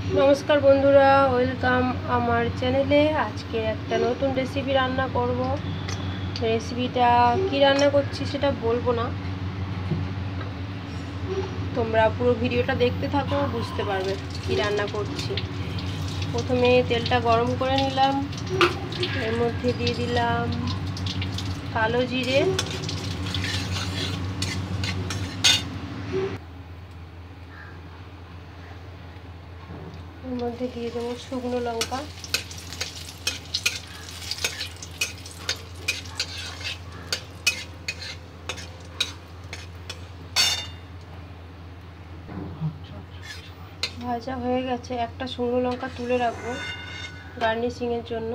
नमस्कार बंधुरा वेलकाम आमार चैनेले। आज के एक नतून रेसिपि रान्ना करब। रेसिपिटा कि रान्ना करछि सेटा बोलबो ना, तोमरा पुरो भिडियोटा देखते थाको, बुझते पारबे कि रान्ना करछि। प्रथमे तेलटा गरम करे निलाम, एर मध्य दिए दिलाम कालो जिरे, मध्य दिए देव शुकनो लंका, भाजा हो गेছে। একটা শুকনো লঙ্কা তুলে রাখবো গার্নিশিং এর জন্য।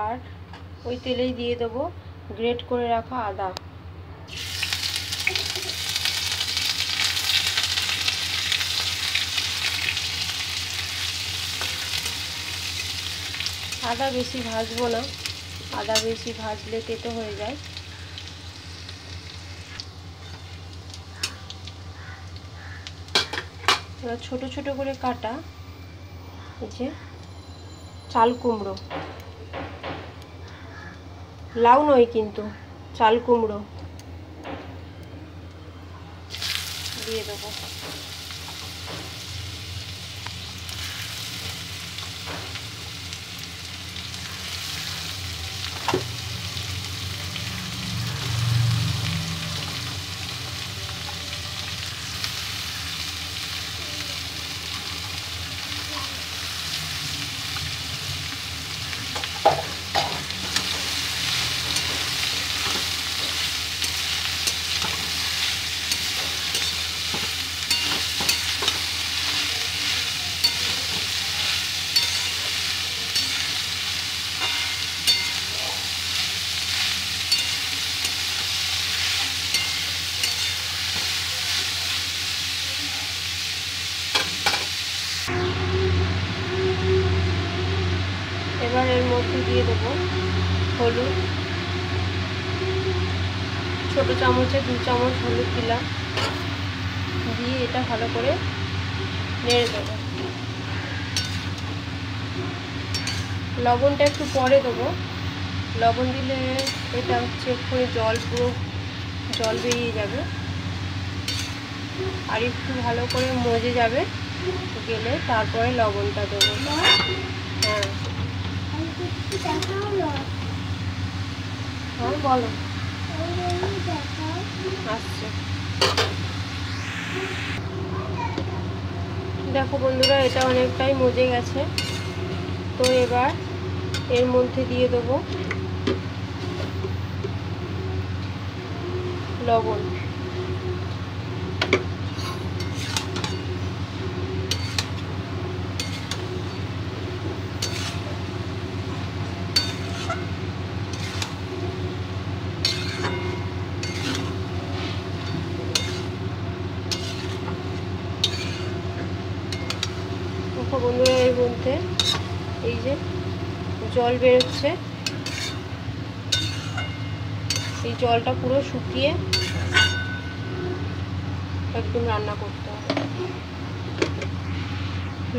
আর ওই তেলেই দিয়ে দেব গ্রেট করে রাখা আদা। আদা বেশি ভাজবো না, আদা বেশি ভাজলে তেতো হয়ে যায়। এবার ছোট ছোট করে কাটা এই যে চাল কুমড়ো, লাউ নয় কিন্তু চাল কুমড়ো দিয়ে দেবো। এবার এর মধ্যে দিয়ে দেবো হলুদ, ছোট চামচে 2 চামচ হলুদ দিলাম, দিয়ে এটা ভালো করে নেড়ে দেবো। লবণটা একটু পরে দেবো, লবণ দিলে এটা হচ্ছে এক্ষুনি পুরো জল বেরিয়ে যাবে আর একটু ভালো করে মজে যাবে, গেলে তারপরে লবণটা দেবো। হ্যাঁ হ্যাঁ বলো আচ্ছা। দেখো বন্ধুরা এটা অনেকটাই মজে গেছে। তো এবার এর মধ্যে দিয়ে দেবো লবণ, বন্ধুরা এর মধ্যে এই যে জল বেরোচ্ছে, এই জলটা পুরো শুকিয়ে একদম রান্না করতে হবে।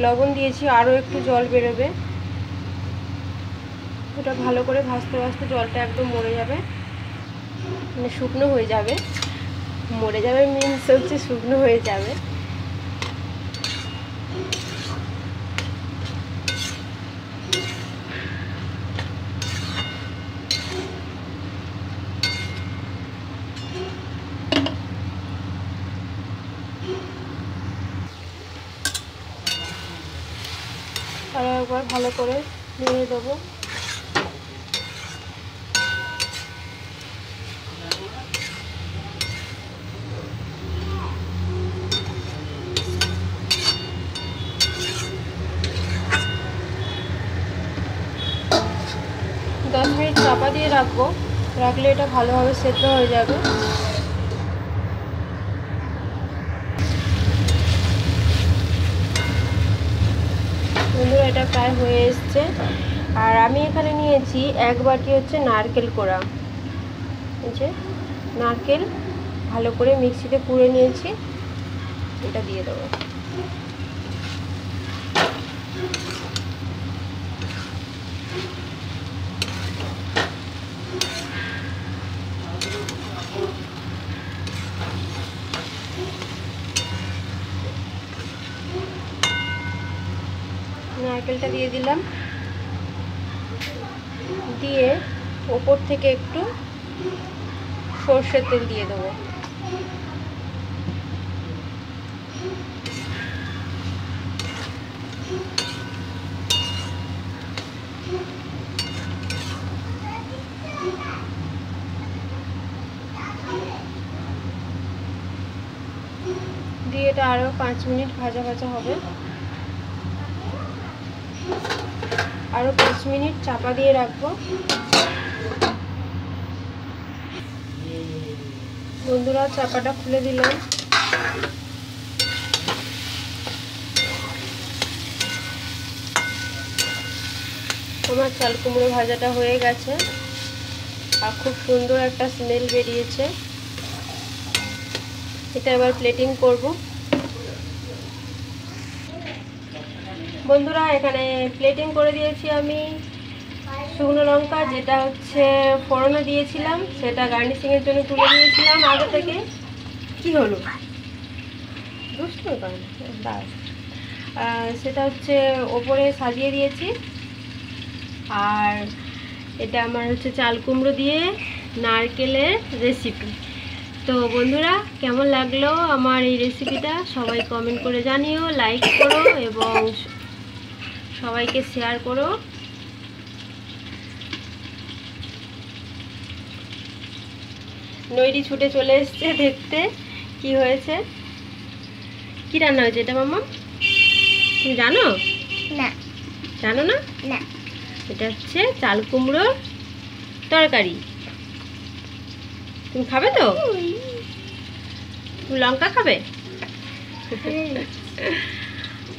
লবণ দিয়েছি, আরও একটু জল বেরোবে, ওটা ভালো করে ভাজতে ভাজতে জলটা একদম মরে যাবে, মানে শুকনো হয়ে যাবে। মরে যাবে মিন্স হচ্ছে শুকনো হয়ে যাবে। আর একবার ভালো করে নেড়ে দেবো। दस मिनट चापा दिए रखबो, রাখলে এটা ভালোভাবে সেদ্ধ হয়ে যাবে। বন্ধুরা এটা প্রায় হয়ে এসছে। আর আমি এখানে নিয়েছি 1 বাটি হচ্ছে নারকেল কোড়া। এই যে নারকেল ভালো করে মিক্সিতে কুড়ে নিয়েছি, এটা দিয়ে দেবো। নারকেলটা দিয়ে দিলাম, দিয়ে ওপর থেকে একটু সর্ষের তেল দিয়ে দেবো। দিয়ে এটা আরও 5 মিনিট ভাজা ভাজা হবে। আরও 5 মিনিট চাপা দিয়ে রাখবো। বন্ধুরা চাপাটা খুলে দিলাম। আমার চাল কুমড়ো ভাজাটা হয়ে গেছে আর খুব সুন্দর একটা স্মেল বেরিয়েছে। এটা এবার প্লেটিং করব। বন্ধুরা এখানে প্লেটিং করে দিয়েছি আমি শুকনো লঙ্কা, যেটা হচ্ছে ফোড়নে দিয়েছিলাম, সেটা গার্নিশিংয়ের জন্য তুলে নিয়েছিলাম আগে থেকে। কি হলো দুষ্ট দাঁড়, সেটা হচ্ছে ওপরে সাজিয়ে দিয়েছি। আর এটা আমার হচ্ছে চাল কুমড়ো দিয়ে নারকেলের রেসিপি। তো বন্ধুরা কেমন লাগলো আমার এই রেসিপিটা সবাই কমেন্ট করে জানিও, লাইক করো এবং সবাইকে শেয়ার করো। নইটি ছুটে চলে এসছে দেখতে কি হয়েছে, কি রান্না হয়েছে এটা মাম্মা, তুমি জানো? না। জানো না? না। এটা হচ্ছে চাল কুমড়োর তরকারি। তুমি খাবে তো? তুমি লঙ্কা খাবে?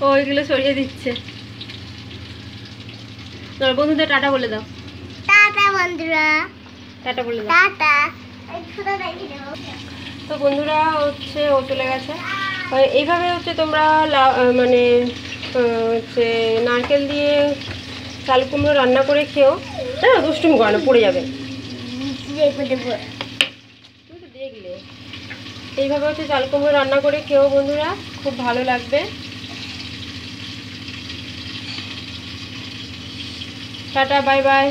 ও ওইগুলো সরিয়ে দিচ্ছে। বন্ধুদের টাটা বলে দাও। টাটা বন্ধুরা। টাটা বলে দাও। টাটা। তো বন্ধুরা হচ্ছে ও চলে গেছে। এইভাবে হচ্ছে তোমরা মানে হচ্ছে নারকেল দিয়ে চাল কুমড়ো রান্না করে খেও। হ্যাঁ দুষ্টুমি করে না, পড়ে যাবে। তুমি তো দেখলে। এইভাবে হচ্ছে চাল কুমড়ো রান্না করে খেও বন্ধুরা, খুব ভালো লাগবে। Tata bye bye.